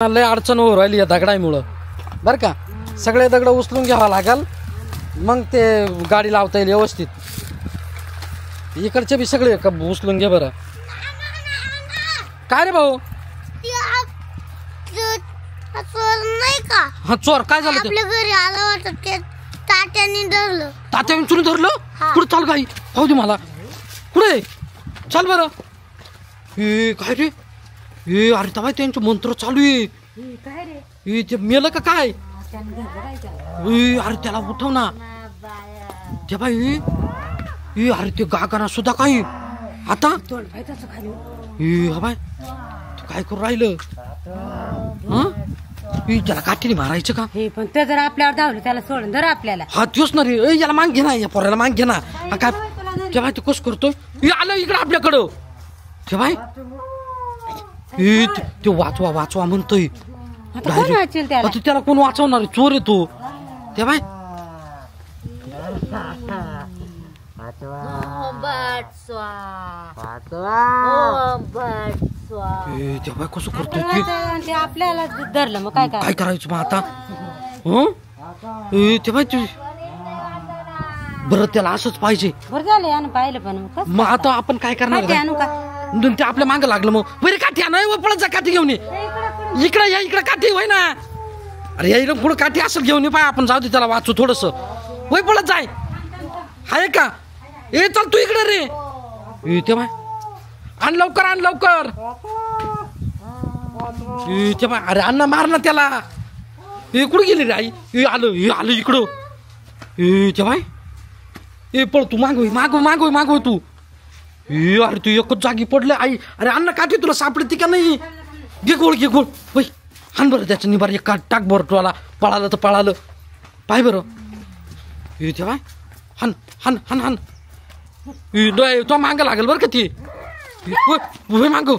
लय अडचण होऊ राहिली या दगडामुळं बरं का. सगळे दगड उचलून घ्यावा लागल मग ते गाडी लावता येईल व्यवस्थित. इकडचे बी सगळे उचलून घे बरं. काय रे भाऊ नाही का? हा चोर काय झालं? आपल्या घरी आला होता ते तात्याने धरलं. तात्याने चोरी धरलं? कुठे चाल गाई पाहू दे मला. कुठे चाल बरं. हे काय रे? ए अरे तबाई त्यांचं मंत्र चालू आहे. ए ते मेलं का काय? अरे त्याला उठव ना ते बाई. ए अरे ते गागाना सुद्धा काही आता हा बाय काय करू राहिलं? हा त्याला काठीने मारायचं का? हे पण ते जर आपल्यावर धावलं त्याला सोडून धर आपल्याला. हा तोच ना रे. याला माग घे ना, या पोराला माग घे ना. काय ते बाय ते कस करतोय? हे आलं इकडं आपल्याकडं ते बाय. ते वाचवा वाचवा म्हणतोय. त्याला कोण वाचवणार? चोर येतो ते बाय. ते बाय कसं करतोय ते आपल्याला धरलं मग काय करायचं मग आता? ते बाय तू बरं त्याला असंच पाहिजे. बरं झालं पाहिलं पण मग आता आपण काय करणार? आणू का? ते आपल्या मागं लागलं मग. बरे काठी नाही पळत जा. काठी घेऊन ये इकडं. या इकडं काठी होय ना. अरे या इकडं पुढं काठी असं घेऊन ये पाय. आपण जाऊ दे त्याला वाचू थोडस. वय पळत जाय हाय का? ए चल तू इकडे रे. ते बाय आण लवकर आण लवकर. ते बाय अरे अण्णा मार ना त्याला. कुठे गेली रे आई? आलं इकडं. ते बाय पळ तू मागव मागव मागव तू. अरे तू एकच जागी पडले आई. अरे अण्णा काठी तुला सापडते का नाही? घे गोळ वय हान बरं त्याच्या निबार एक टाक बरं. तुला पळालं तर पळालं पाय बरं. तेव्हा हान हान हान हान तो मागं लागेल बरं का ती. मागव